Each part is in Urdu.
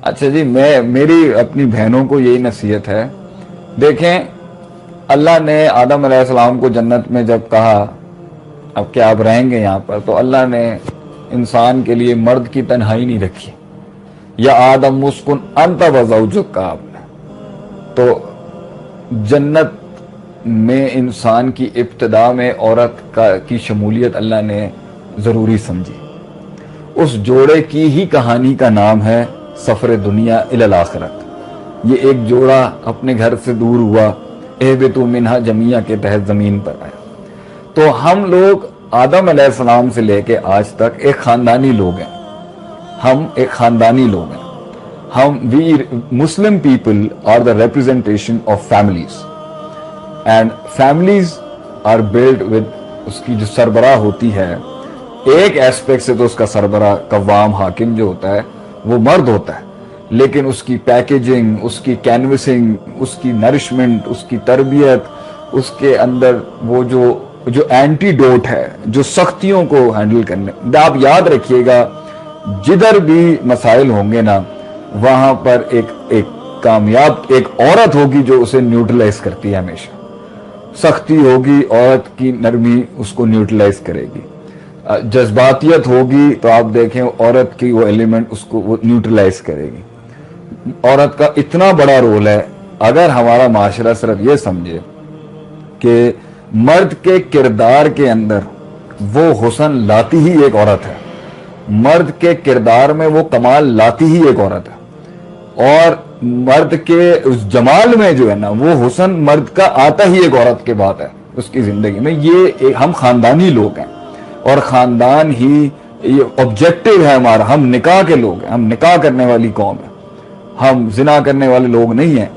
اچھا جی، میری اپنی بہنوں کو یہی نصیحت ہے. دیکھیں، اللہ نے آدم علیہ السلام کو جنت میں جب کہا اب کہ آپ رہیں گے یہاں پر، تو اللہ نے انسان کے لیے مرد کی تنہائی نہیں رکھی. یا آدم مسکن انت وزوجک کہا آپ نے. تو جنت میں انسان کی ابتدا میں عورت کی شمولیت اللہ نے ضروری سمجھی. اس جوڑے کی ہی کہانی کا نام ہے سفر دنیا الی الآخرت. یہ ایک جوڑا اپنے گھر سے دور ہوا، اہبطوا منہا جمیعا کے تحت زمین پر آیا. تو ہم لوگ آدم علیہ السلام سے لے کے آج تک ایک خاندانی لوگ ہیں. ہم ایک خاندانی لوگ ہیں. We Muslim people are the representation of families, and families are built with, اس کی جو سربراہ ہوتی ہے ایک ایسپیکٹ سے، تو اس کا سربراہ قوام حاکم جو ہوتا ہے وہ مرد ہوتا ہے، لیکن اس کی پیکیجنگ، اس کی کینوسنگ، اس کی نرشمنٹ، اس کی تربیت، اس کے اندر وہ جو اینٹی ڈوٹ ہے، جو سختیوں کو ہینڈل کرنے. آپ یاد رکھیے گا، جدھر بھی مسائل ہوں گے نا، وہاں پر ایک کامیاب ایک عورت ہوگی جو اسے نیوٹرلائز کرتی ہے. ہمیشہ سختی ہوگی، عورت کی نرمی اس کو نیوٹرلائز کرے گی. جذباتیت ہوگی تو آپ دیکھیں عورت کی وہ ایلیمنٹ اس کو وہ نیوٹرلائز کرے گی. عورت کا اتنا بڑا رول ہے. اگر ہمارا معاشرہ صرف یہ سمجھے کہ مرد کے کردار کے اندر وہ حسن لاتی ہی ایک عورت ہے، مرد کے کردار میں وہ کمال لاتی ہی ایک عورت ہے، اور مرد کے اس جمال میں جو ہے نا وہ حسن مرد کا آتا ہی ایک عورت کے بات ہے اس کی زندگی میں. یہ ہم خاندانی لوگ ہیں، اور خاندان ہی یہ آبجیکٹو ہے ہمارا. ہم نکاح کے لوگ ہیں، ہم نکاح کرنے والی قوم ہیں، ہم زنا کرنے والے لوگ نہیں ہیں.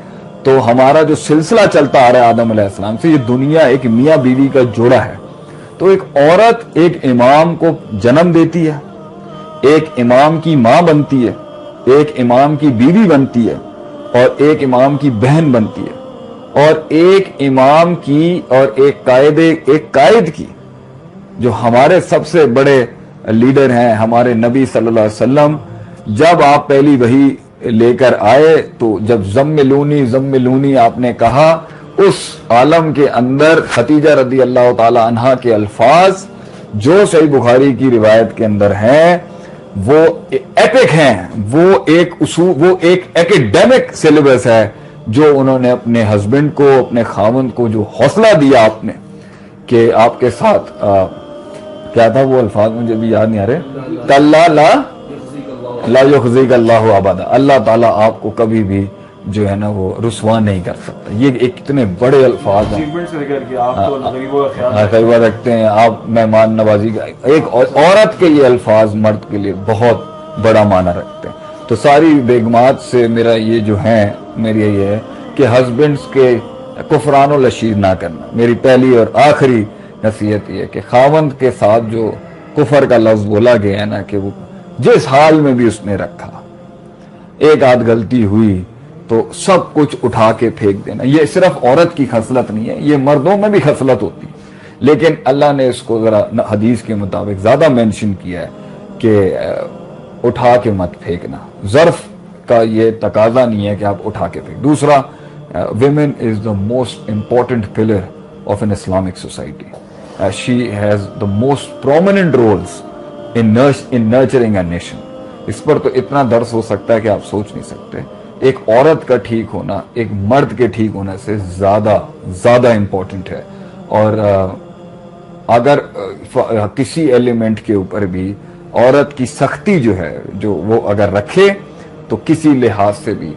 تو ہمارا جو سلسلہ چلتا آ رہا ہے آدم علیہ السلام سے، یہ دنیا ایک میاں بیوی کا جوڑا ہے. تو ایک عورت ایک امام کو جنم دیتی ہے، ایک امام کی ماں بنتی ہے، ایک امام کی بیوی بنتی ہے، اور ایک امام کی بہن بنتی ہے، اور ایک امام کی اور ایک قائد کی. جو ہمارے سب سے بڑے لیڈر ہیں ہمارے نبی صلی اللہ علیہ وسلم، جب آپ پہلی وحی لے کر آئے تو جب زملونی آپ نے کہا، اس عالم کے اندر خدیجہ رضی اللہ تعالی عنہا کے الفاظ جو صحیح بخاری کی روایت کے اندر ہیں وہ ایپک ہیں. وہ ایک ایکیڈیمک سلیبس ہے جو انہوں نے اپنے ہسبینڈ کو، اپنے خاوند کو جو حوصلہ دیا آپ نے کہ آپ کے ساتھ کیا تھا وہ الفاظ مجھے بھی یاد نہیں آ رہے. کلا لا یخزیک اللہ ابدا، اللہ تعالیٰ آپ کو کبھی بھی جو ہے نا وہ رسوا نہیں کر سکتا. یہ ایک اتنے بڑے الفاظ ہیں. غیبہ رکھتے ہیں آپ، مہمان نوازی کا ایک عورت کے یہ الفاظ مرد کے لیے بہت بڑا معنی رکھتے ہیں. تو ساری بیگمات سے میرا یہ جو ہے میری یہ ہے کہ ہسبینڈز کے کفران و لشیر نہ کرنا. میری پہلی اور آخری نصیحت یہ ہے کہ خاوند کے ساتھ جو کفر کا لفظ بولا گیا ہے نا، کہ وہ جس حال میں بھی اس نے رکھا، ایک آدھ غلطی ہوئی تو سب کچھ اٹھا کے پھینک دینا. یہ صرف عورت کی خصلت نہیں ہے، یہ مردوں میں بھی خصلت ہوتی ہے، لیکن اللہ نے اس کو ذرا حدیث کے مطابق زیادہ مینشن کیا ہے کہ اٹھا کے مت پھینکنا. ظرف کا یہ تقاضا نہیں ہے کہ آپ اٹھا کے پھینک. دوسرا، women is the most important pillar of an Islamic society. She has the most prominent roles in nurturing a nation. اس پر تو اتنا درس ہو سکتا ہے کہ آپ سوچ نہیں سکتے. ایک عورت کا ٹھیک ہونا ایک مرد کے ٹھیک ہونے سے زیادہ امپورٹنٹ ہے. اور اگر کسی ایلیمنٹ کے اوپر بھی عورت کی سختی جو ہے جو وہ اگر رکھے تو کسی لحاظ سے بھی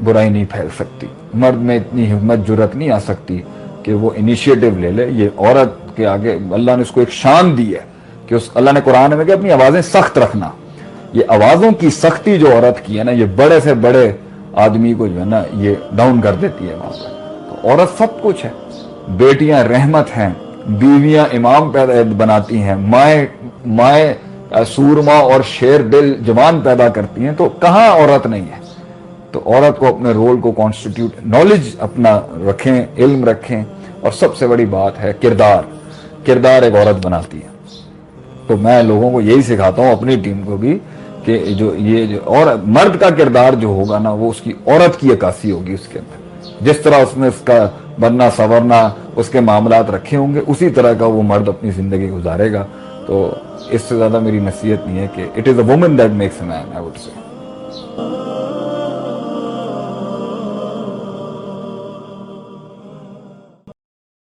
برائی نہیں پھیل سکتی. مرد میں اتنی ہمت جرت نہیں آ سکتی کہ وہ انیشیٹو لے لے. یہ عورت کے آگے اللہ نے اس کو ایک شان دی ہے کہ اللہ نے قرآن میں کہ اپنی آوازیں سخت رکھنا. یہ آوازوں کی سختی جو عورت کی ہے نا، یہ بڑے سے بڑے آدمی کو جو ہے نا یہ ڈاؤن کر دیتی ہے. وہاں پر تو عورت سب کچھ ہے. بیٹیاں رحمت ہیں، بیویاں امام پیدا بناتی ہیں، مائیں سورما اور شیر دل جوان پیدا کرتی ہیں. تو کہاں عورت نہیں ہے؟ تو عورت کو اپنے رول کو کانسٹیٹیوٹ نالج اپنا رکھیں، علم رکھیں. اور سب سے بڑی بات ہے کردار ایک عورت بناتی ہے. تو میں لوگوں کو یہی سکھاتا ہوں، اپنی ٹیم کو بھی، کہ جو اور مرد کا کردار جو ہوگا نا وہ اس کی عورت کی عکاسی ہوگی اس کے اندر، جس طرح اس نے اس کا بننا سورنا اس کے معاملات رکھے ہوں گے اسی طرح کا وہ مرد اپنی زندگی گزارے گا. تو اس سے زیادہ میری نصیحت نہیں ہے کہ it is a woman that makes a man, I would سے.